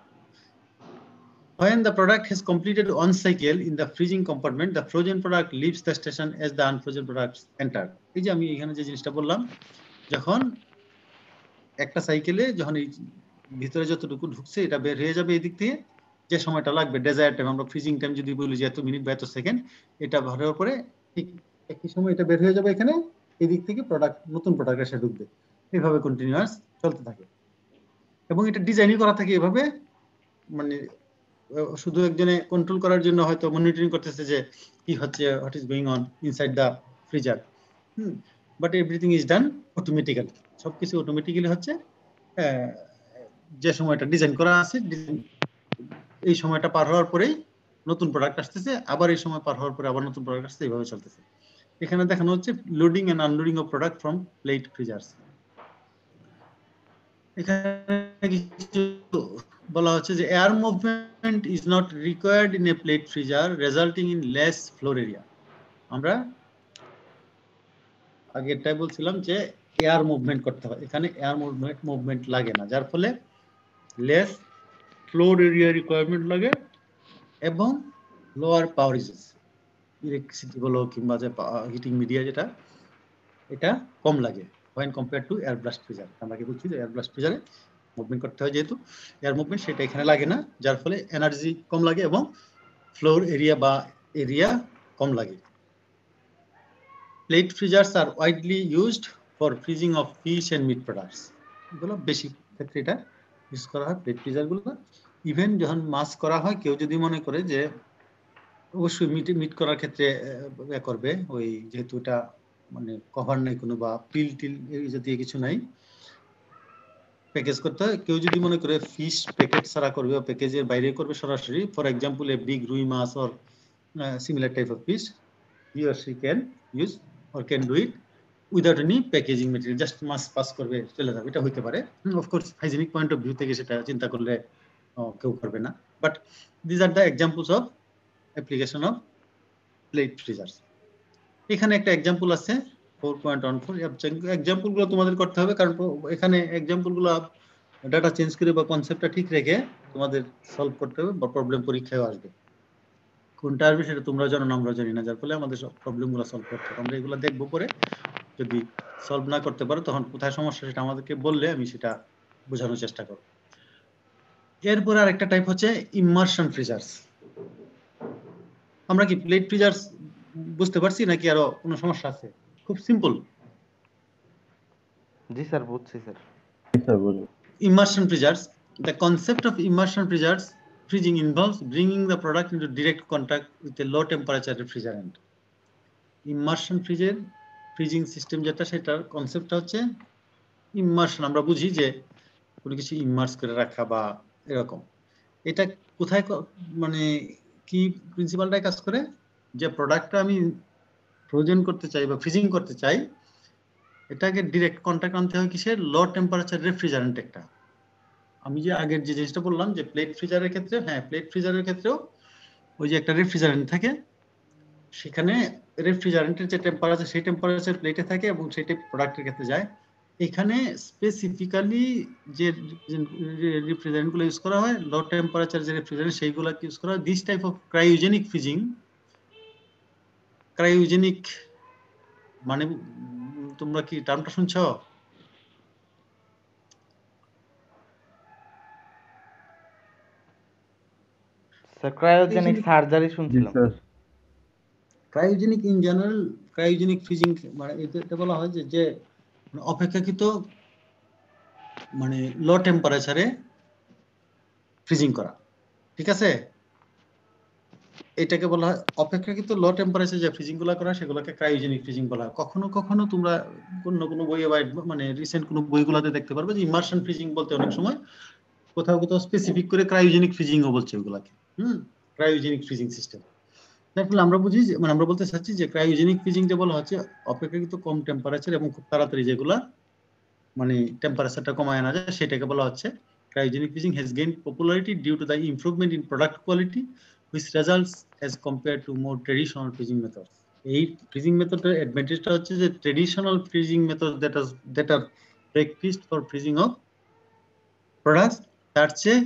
When the product has completed one cycle in the freezing compartment, the frozen product leaves the station as the unfrozen products enter। এই যে আমি এখানে যে জিনিসটা বললাম, যখন একটা সাইকেলে যখন এই ভিতরে যতটুকু ঢুকছে এটা বের হয়ে যাবে এই দিক থেকে, যে সময়টা লাগবে ডেজায়ার টাইম, আমরা ফ্রিজিং টাইম যদি বলি যে এত মিনিট বা এত সেকেন্ড, এটা ভরার পরে ঠিক একই সময় এটা বের হয়ে যাবে এখানে, এই দিক থেকে প্রোডাক্ট, নতুন প্রোডাক্ট এসে ঢুকবে, এইভাবে কন্টিনিউয়াস চলতে থাকে। এবং এটা ডিজাইনই করা থাকে এভাবে, মানে শুধু একজনে কন্ট্রোল করার জন্য হয়তো মনিটরিং করতেছে যে কি হচ্ছে, what is going on inside the freezer, but everything is done automatically, সবকিছু অটোমেটিক্যালি হচ্ছে। যে সময়টা ডিজাইন করা আছে, এই সময়টা পার হওয়ার পরেই নতুন প্রোডাক্ট আসতেছে, আবার এই সময় পার হওয়ার পরে আবার নতুন প্রোডাক্ট আসছে, এইভাবে চলতেছে। এখানে দেখানো হচ্ছে loading and unloading of product from plate freezers. এখানে কিছু বলা হচ্ছে যে air movement is not required in a plate freezer resulting in less floor area. আমরা আগেরটাই বলছিলাম যে এয়ার মুভমেন্ট করতে হয়, এখানে এয়ার মুভমেন্ট লাগে না, যার ফলে লেস ফ্লোর এরিয়া রিকোয়ারমেন্ট লাগে এবং লোয়ার পাওয়ার ইউজেস, ইলেকট্রিসিটি বলো কিংবা যে হিটিং মিডিয়া যেটা, এটা কম লাগে when compared to air blast freezer. আমরা কি বলছি যে এয়ার ব্লাস্ট ফ্রিজারে মুভমেন্ট করতে হয়, যেহেতু এয়ার মুভমেন্ট সেটা এখানে লাগে না, যার ফলে এনার্জি কম লাগে এবং ফ্লোর এরিয়া বা এরিয়া কম লাগে। Plate freezers are widely used for freezing of fish and meat products. এগুলো বেশি ক্ষেত্রে এটা ইউজ করা হয় প্লেট ফ্রিজারগুলো। ইভেন যখন মাছ করা হয়, কেউ যদি মনে করে যে অবশ্যই মিট করার ক্ষেত্রে করবে, ওই যেহেতু এটা মানে কভার নাই কোনো বা পিল টিল এই জাতীয় কিছু নাই, প্যাকেজ করতে হয়, কেউ যদি মনে করে ফিশ প্যাকেট ছাড়া করবে বা প্যাকেজের বাইরে করবে সরাসরি, for example a big rui maach or similar type of fish, he or she can use or can do it without any packaging material, just মাছ পাস করবে চলে যাবে, এটা হইতে পারে। Of course hygienic point of view থেকে সেটা চিন্তা করলে কেউ করবে না, but this are the examples of application of plate freezers. এখানে একটা এক্সাম্পল আছে 4.14, এক্সাম্পল গুলো তোমাদের করতে হবে, কারণ এখানে এক্সাম্পল গুলো ডাটা চেঞ্জ করে বা কনসেপ্টটা ঠিক রেখে তোমাদের সলভ করতে হবে, বা প্রবলেম পরীক্ষায় আসবে, কোনটা আসবে সেটা তোমরা জানো না, আমরা জানি না, যার ফলে আমাদের সব প্রবলেম গুলো সলভ করতে হবে। আমরা এগুলো দেখবো পরে, যদি সলভ না করতে পারো তখন কোথায় সমস্যা সেটা আমাদেরকে বললে আমি সেটা বোঝানোর চেষ্টা করব। এরপর আরেকটা টাইপ হচ্ছে ইমার্শন ফ্রিজার্স। আমরা কি প্লেট ফ্রিজার্স বুঝতে পারছি নাকি আরো কোনো সমস্যা আছে? খুব সিম্পল। জি স্যার, বুঝছি sir. Immersion freezers. The concept of immersion freezing involves bringing the product into direct contact with a low temperature refrigerant. Immersion freezing system যেটা, সেটার কনসেপ্টটা হচ্ছে ইমার্শন। আমরা বুঝি যে কোনো কিছু ইমার্স করে রাখা বা এরকম। এটা কোথায় মানে কি প্রিন্সিপালটাই কাজ করে, যে প্রোডাক্টটা আমি ফ্রোজেন করতে চাই বা ফ্রিজিং করতে চাই, এটাকে ডিরেক্ট কন্টাক্ট আনতে হয় কিসের, লো টেম্পারেচার রেফ্রিজারেন্ট একটা। আমি যে আগের যে জিনিসটা বললাম যে প্লেট ফ্রিজারের ক্ষেত্রে, হ্যাঁ প্লেট ফ্রিজারের ক্ষেত্রেও ওই যে একটা রেফ্রিজারেন্ট থাকে, সেখানে রেফ্রিজারেন্টের যে টেম্পারেচার সেই টেম্পারেচার প্লেটে থাকে এবং সেটা প্রোডাক্টের ক্ষেত্রে যায়। এখানে স্পেসিফিক্যালি যে রেফ্রিজারেন্ট গুলো ইউজ করা হয়, লো টেম্পারেচার যে রেফ্রিজারেন্ট সেইগুলো ইউজ করা হয়। This type of cryogenic freezing, cryogenic মানে তোমরা কি টার্মটা শুনছো? স্যার ক্রায়োজেনিক সার্জারি শুনছিলাম। Cryogenic in general, cryogenic freezing মানে এটা বলা হয় যে অপেক্ষাকৃত মানে লো টেম্পারেচারে ফ্রিজিং করা, ঠিক আছে? এটাকে বলা হয় অপেক্ষাকৃত লো টেম্পারেচারে যে ফ্রিজিং গুলো করা সেগুলোকে ক্রায়োজেনিক ফ্রিজিং বলা হয়। কখনো কখনো তোমরা কোনো বইয়ে বা মানে রিসেন্ট কোনো বইগুলোতে দেখতে পারবে যে ইমার্শন ফ্রিজিং বলতে অনেক সময় কোথাও কোথাও স্পেসিফিক করে ক্রায়োজেনিক ফ্রিজিংও বলছে ওগুলাকে। Cryogenic freezing system. তারপরে আমরা বুঝি যে মানে আমরা বলতে চাচ্ছি যে ক্রায়োজেনিক ফ্রিজিং যে বলা হচ্ছে অপেক্ষাকৃত কম টেম্পারেচার এবং খুব তাড়াতাড়ি যেগুলা মানে টেম্পারেচারটা কমায় আনা যায় সেটাকে বলা হচ্ছে cryogenic freezing has gained popularity due to the improvement in product quality which results as compared to more traditional freezing methods. এই ফ্রিজিং মেথডের অ্যাডভান্টেজটা হচ্ছে যে traditional freezing method that are practiced for freezing of products তার চেয়ে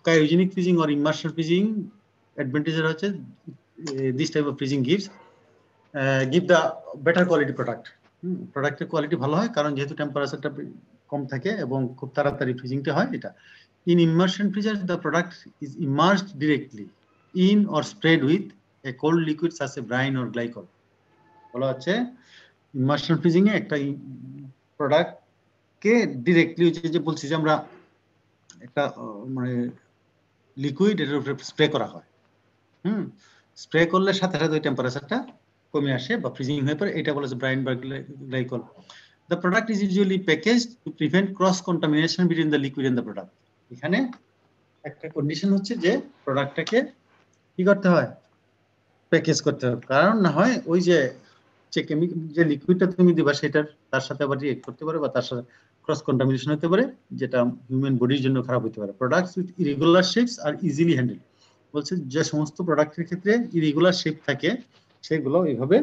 cryogenic freezing or immersion freezing advantage হচ্ছে this type of freezing give the better quality product. প্রোডাক্টের quality ভালো হয় কারণ যেহেতু টেম্পারেচারটা কম থাকে এবং খুব তাড়াতাড়ি ফ্রিজিংটা হয় এটা। In immersion freezer the product is immersed directly in or sprayed with a cold liquid such a brine or glycol. বলা হচ্ছে ইমার্শন ফ্রিজিং এ একটা প্রোডাক্টকে ডিরেক্টলি যে বলছি যে আমরা একটা মানে লিকুইড এর উপরে স্প্রে করা হয়, স্প্রে করলে সাথে সাথে ওই টেম্পারেচারটা কমে আসে বা ফ্রিজিং হয়ে পড়ে, এটা বলা হচ্ছে ব্রাইন বা glycol. The product is usually packaged to prevent cross contamination between the liquid and the product. এখানে একটা কন্ডিশন হচ্ছে যে প্রোডাক্টটাকে কি করতে হয়, প্যাকেজ করতে হবে, কারণ না হয় ওই যে যে লিকুইডটা তুমি দিবা সেটার তার সাথে আবার রিঅ্যাক্ট করতে পারে বা তার সাথে ক্রস কন্টামিনেশন হতে পারে যেটা হিউম্যান বডির জন্য খারাপ হতে পারে। Products with irregular shapes are easily handle, বলছে যে সমস্ত প্রোডাক্টের ক্ষেত্রে ইরেগুলার শেপ থাকে সেগুলো এইভাবে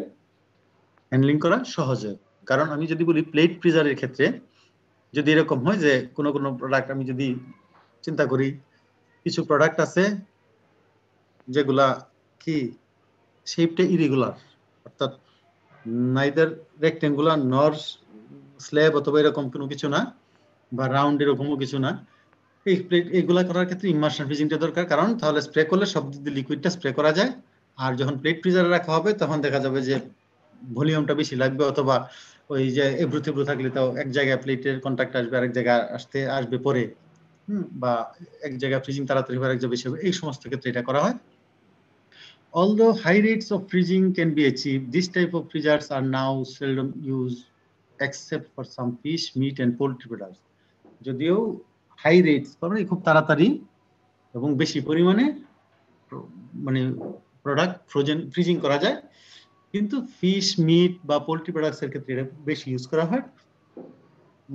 হ্যান্ডলিং করা সহজ হয়। কারণ আমি যদি বলি প্লেট ফ্রিজারের ক্ষেত্রে যদি এরকম হয় যে কোনো প্রোডাক্ট আমি যদি চিন্তা করি কিছু প্রোডাক্ট আছে যেগুলা কি শেপটা ইরেগুলার, অর্থাৎ নাইদার রেক্টেঙ্গুলার নর স্ল্যাব অথবা এরকম কোনো কিছু না বা রাউন্ড এরকমও কিছু না, এই প্লেট এগুলা করার ক্ষেত্রে ইমার্শন ফ্রিজিংটা দরকার, কারণ তাহলে স্প্রে করলে সব দিকে লিকুইডটা স্প্রে করা যায়। আর যখন প্লেট ফ্রিজারে রাখা হবে তখন দেখা যাবে যে ভলিউমটা বেশি লাগবে অথবা ওই যে এবড়ো থেবড়ো থাকলে তাও এক জায়গায় প্লেটের কন্ট্যাক্ট আসবে আরেক জায়গায় আসবে পরে, বা এক জায়গায় ফ্রিজিং তাড়াতাড়ি হয়ে এক জায়গায় বেশি হবে, এই সমস্ত ক্ষেত্রে এটা করা হয়। Although high rates of freezing can be achieved, this type of freezers are now seldom used except for some fish, meat and poultry products. যদিও হাই রেটস মানে খুব তাড়াতাড়ি এবং বেশি পরিমাণে মানে প্রোডাক্ট ফ্রিজিং করা যায়, কিন্তু ফিশ মিট বা পোল্ট্রি প্রোডাক্টস এর ক্ষেত্রে এটা বেশি ইউজ করা হয়,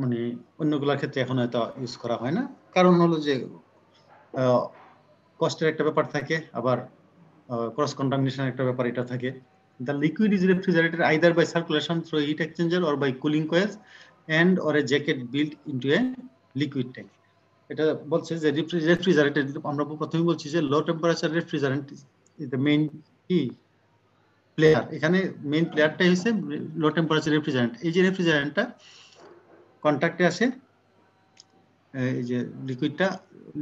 মানে অন্যগুলোর ক্ষেত্রে এখন হয়তো ইউজ করা হয় না। কারণ হলো যে কস্টের একটা ব্যাপার থাকে, আবার ক্রস কন্টামিনেশন একটা ব্যাপার এটা থাকে। The liquid is refrigerated either by circulation through a heat exchanger or by cooling coils and or a jacket built into a liquid tank. এটা বলছে যে রেফ্রিজারেটর, আমরা প্রথমে বলছি যে লো temperature refrigerant is the main কি প্লেয়ার। এখানে main প্লেয়ারটাই হচ্ছে লো টেম্পারেচার রেফ্রিজারেন্ট। এই যে রেফ্রিজারেন্টটা কন্ট্যাক্টে আসে, এই যে লিকুইডটা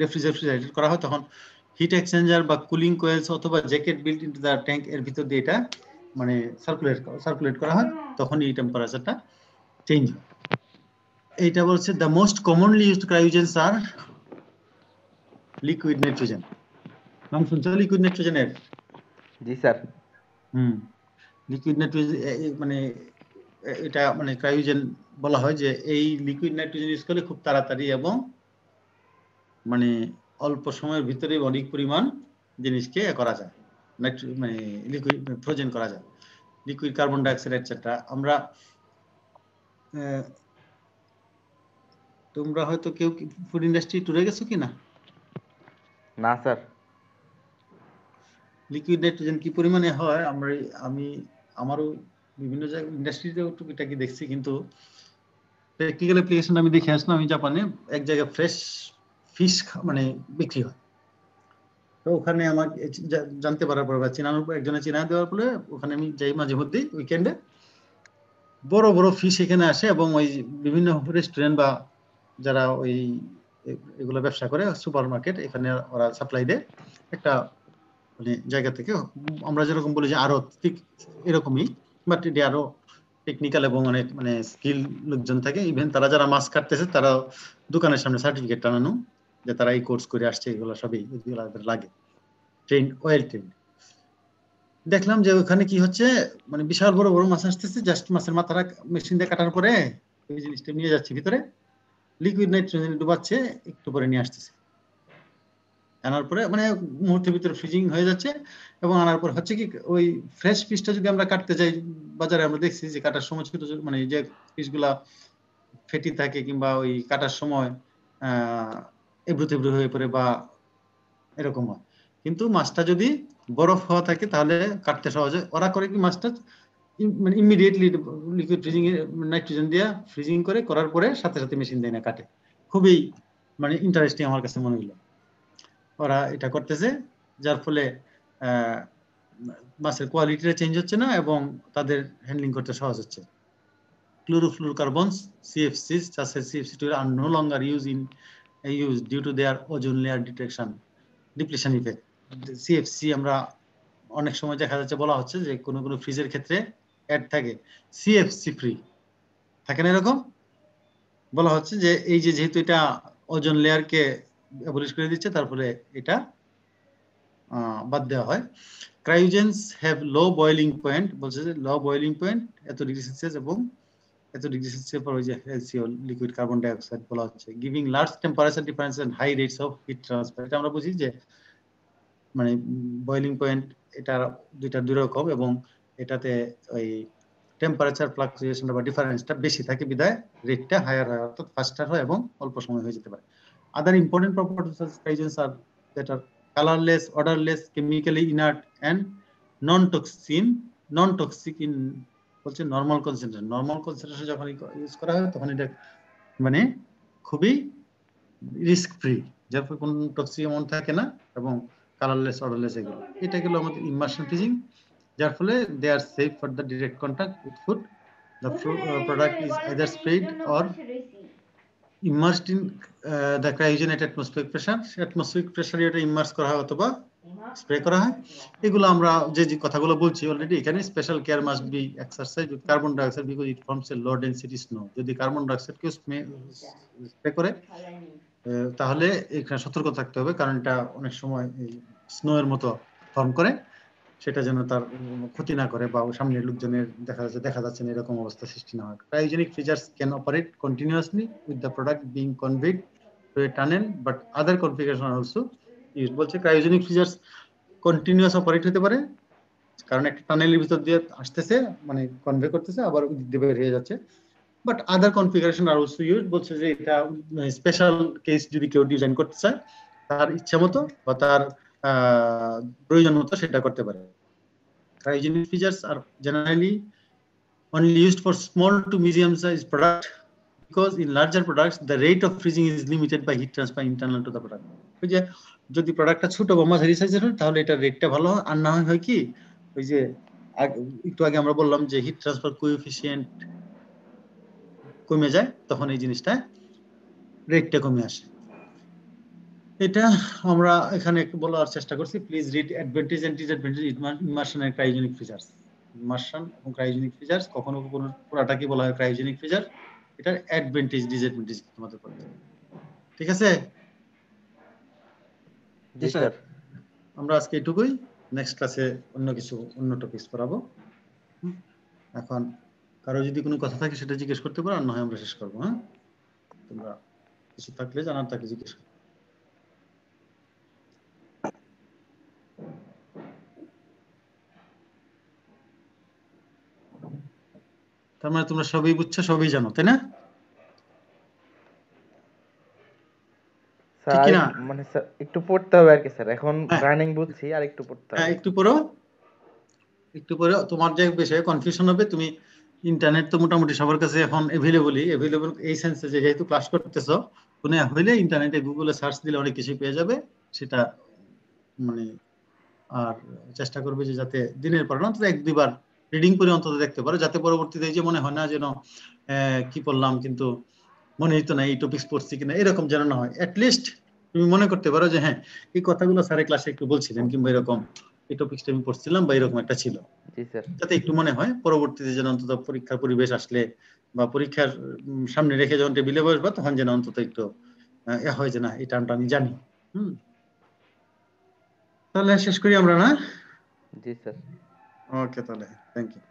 রেফ্রিজারেটেড করা হয় তখন হিট এক্সচেঞ্জার বা কুলিং কোয়েলস অথবা jacket built into the tank এর ভিতর দিয়ে এটা মানে সার্কুলেট করা হয়, তখন এই টেম্পারেচারটা চেঞ্জ হয়। এইটা বলছে the most commonly used cryogens are liquid nitrogen. নাম শুনছো লিকুইড নাইট্রোজেনের? জি স্যার। লিকুইড নাইট্রোজেন মানে এটা মানে ক্রায়োজেন বলা হয় যে এই লিকুইড নাইট্রোজেন ইউজ করলে খুব তাড়াতাড়ি এবং মানে অল্প সময়ের ভিতরে অনেক পরিমাণ জিনিসকে করা যায়, মানে লিকুইড ফ্রোজেন করা যায়, লিকুইড কার্বন ডাইঅক্সাইড এটসেট্রা। আমরা তোমরা হয়তো কেউ ফুড ইন্ডাস্ট্রি ট্যুরে গেছো কিনা? না স্যার। লিকুইড নাইট্রোজেন কি পরিমাণে হয় আমি আমারও বিভিন্ন জায়গায় ইন্ডাস্ট্রিতেও টুকিটাকি দেখছি, কিন্তু প্র্যাকটিক্যাল অ্যাপ্লিকেশন আমি দেখে আসলাম। আমি জাপানে এক জায়গায় ফ্রেশ ফিশ মানে বিক্রি হয়, তো ওখানে আমার জানতে পারার পর বা চিনানোর পর একজনে চিনা দেওয়ার পরে ওখানে আমি যাই মাঝে মধ্যে উইকেন্ডে। বড় বড় ফিশ এখানে আসে এবং ওই বিভিন্ন রেস্টুরেন্ট বা যারা ওই এগুলো ব্যবসা করে সুপার মার্কেট এখানে ওরা সাপ্লাই দেয় একটা মানে জায়গা থেকে। আমরা যেরকম বলি যে আড়ত, ঠিক এরকমই, বাট এটি আরো টেকনিক্যাল এবং অনেক মানে স্কিল লোকজন থাকে। ইভেন তারা যারা মাছ কাটতেছে তারা দোকানের সামনে সার্টিফিকেট টানানো যে তারা এই কোর্স করে আসছে, এগুলো সবই এগুলো লাগে, ট্রেন ওয়েল ট্রেন। দেখলাম যে ওখানে কি হচ্ছে, মানে বিশাল বড় বড় মাছ আসতেছে, জাস্ট মাছের মাথাটা মেশিন দিয়ে কাটার পরে ওই জিনিসটা নিয়ে যাচ্ছে ভিতরে, লিকুইড নাইট্রোজেন ডুবাচ্ছে, একটু পরে নিয়ে আসতেছে। আনার পরে মানে মুহূর্তের ভিতরে ফ্রিজিং হয়ে যাচ্ছে, এবং আনার পর হচ্ছে কি ওই ফ্রেশ পিসটা যদি আমরা কাটতে যাই বাজারে, আমরা দেখছি যে কাটার সময় ছোট মানে যে পিসগুলা ফেটি থাকে কিংবা ওই কাটার সময় এবড়ো তেবড়ো হয়ে পড়ে বা এরকম হয়। কিন্তু মাছটা যদি বরফ হওয়া থাকে তাহলে কাটতে সহজ হয়। ওরা করে কি মাছটা মানে ইমিডিয়েটলি লিকুইড ফ্রিজিং এ নাইট্রোজেন দিয়ে ফ্রিজিং করে করার পরে সাথে সাথে মেশিন দিয়ে না কাটে। খুবই মানে ইন্টারেস্টিং আমার কাছে মনে হলো ওরা এটা করতেছে, যার ফলে মাছের কোয়ালিটিটা চেঞ্জ হচ্ছে না এবং তাদের হ্যান্ডলিং করতে সহজ হচ্ছে। Chlorofluorocarbons, CFCs, such as CFC2 are no longer used due to their ozone layer depletion effect. CFC আমরা অনেক সময় দেখা যাচ্ছে বলা হচ্ছে যে কোনো কোনো ফ্রিজের ক্ষেত্রে অ্যাড থাকে CFC ফ্রি, থাকে না এরকম বলা হচ্ছে যে এই যে যেহেতু এটা ওজোন লেয়ারকে অ্যাবলিশ করে দিচ্ছে, তারপরে এটা বাদ দেওয়া হয়। Cryogens have low boiling point, বলছে যে লো বয়েলিং পয়েন্ট এত ডিগ্রি সেলসিয়াস এবং এত ডিগ্রি সেলসিয়াস পর ওই যে HCl liquid carbon dioxide বলা হচ্ছে, giving large temperature difference and high rates of heat transfer. এটা আমরা বুঝি যে মানে বয়েলিং পয়েন্ট এটা দুইটা দুই রকম, এবং এটাতে ওই টেম্পারেচার ফ্লাকচুয়েশন বা ডিফারেন্সটা বেশি থাকে বিধায় রেটটা হায়ার হয়, অর্থাৎ ফাস্টার হয় এবং অল্প সময় হয়ে যেতে পারে। Other important properties of cryogens are that are colourless, odourless, chemically inert and non toxic in বলছে নরমাল কনসেন্ট্রেশন। নরমাল কনসেন্ট্রেশন যখন ইউজ করা হয় তখন এটা মানে খুবই রিস্ক ফ্রি, যার ফলে কোনো টক্সিক অ্যামাউন্ট থাকে না, এবং কালারলেস, অর্ডারলেস এগুলো। এটা গেল আমাদের ইমার্শন ফ্রিজিং, যার ফলে they are safe for the direct contact with food. The product is either spread or immersed in the cryogen at atmospheric pressure. Atmospheric pressure এটা ইমার্স করা হয় অথবা স্প্রে করা হয়। এগুলো আমরা যে যে কথাগুলো বলছি অলরেডি, এখানে special care must be exercise with carbon dioxide because it forms A low density snow. যদি কার্বন ডাইঅক্সাইড কেউ স্প্রে করে তাহলে এখানে সতর্ক থাকতে হবে, কারণ এটা অনেক সময় স্নো এর মতো ফর্ম করে, সেটা যেন তার ক্ষতি না করে বা সামনের লোকজনের দেখা যাচ্ছে না এরকম অবস্থা সৃষ্টি না হয়। Cryogenic freezers can operate continuously with the product being conveyed to a tunnel but other configuration also use. বলছে ক্রায়োজেনিক ফ্রিজার্স কন্টিনিউয়াস অপারেট হতে পারে, কারণ একটা টানেলের ভিতর দিয়ে আসতেছে মানে কনভে করতেছে, আবার দিক বের হয়ে যাচ্ছে, but other configuration are also use. বলছে যে এটা স্পেশাল কেস যদি কেউ ডিজাইন করতে চায় তার ইচ্ছা মতো বা তার প্রয়োজন মতো সেটা করতে পারে। Cryogenic freezers are generally only used for small to medium-sized products because in larger products the rate of freezing is limited by heat transfer internal to the product. ওই যে যদি প্রোডাক্টটা ছোট বা মাঝারি সাইজের হয় তাহলে এটা রেটটা ভালো হয়, আর না হয় কি ওই যে একটু আগে আমরা বললাম যে হিট ট্রান্সফার কোএফিসিয়েন্ট কমে যায়, তখন এই জিনিসটা রেটটা কমে আসে। এটা আমরা এখানে একটু বলার চেষ্টা করছি। Please read advantage and disadvantage immersion and cryogenic freezers. Immersion এবং ক্রায়োজেনিক ফ্রিজার্স কখনো কখনো পুরাটাকে বলা হয় ক্রায়োজেনিক ফ্রিজার, এটার অ্যাডভান্টেজ ডিসঅ্যাডভান্টেজ তোমাদের পড়তে হবে, ঠিক আছে? জি স্যার। আমরা আজকে এটুকুই, নেক্সট ক্লাসে অন্য টপিকস পড়াবো। এখন কারো যদি কোনো কথা থাকে সেটা জিজ্ঞেস করতে পারো, আর না হয় আমরা শেষ করবো। হ্যাঁ, তোমরা কিছু থাকলে জানার থাকলে জিজ্ঞেস করো। তার মানে তোমরা সবই বুঝছো, সবই জানো, তাই না? ঠিক না? মানে স্যার একটু পড়তে হবে আর কি স্যার, এখন রানিং বুঝছি, আর একটু পড়তে হবে। হ্যাঁ, একটু পড়ো। তোমার যে বিষয়ে কনফিউশন হবে, তুমি ইন্টারনেট তো মোটামুটি সবার কাছে এখন অ্যাভেলেবল এই সেন্সে যে যেহেতু ক্লাস করতেছো, কোনো হইলে ইন্টারনেটে গুগলে সার্চ দিলে অনেক কিছু পেয়ে যাবে। সেটা মানে আর চেষ্টা করবে যে যাতে দিনের পর অন্তত 1-2 বার রিডিং করে অন্তত দেখতে পারো, যাতে পরবর্তীতে এই যে মনে হয় না যেন কি পড়লাম কিন্তু মনে হইতো না এই টপিকস পড়ছি কিনা, এরকম যেন না হয়। অ্যাটলিস্ট তুমি মনে করতে পারো যে হ্যাঁ এই কথাগুলো স্যারের ক্লাসে একটু বলছিলেন, কিংবা এরকম এই টপিকসটা আমি পড়ছিলাম বা এরকম একটা ছিল, জি স্যার। যাতে একটু মনে হয় পরবর্তীতে যেন অন্তত পরীক্ষার পরিবেশ আসলে বা পরীক্ষার সামনে রেখে যখন টেবিলে বসবা তখন যেন অন্তত একটু হয় যে না এই টার্মটা আমি জানি। তাহলে শেষ করি আমরা না? জি স্যার। ওকে, তাহলে থ্যাংক ইউ।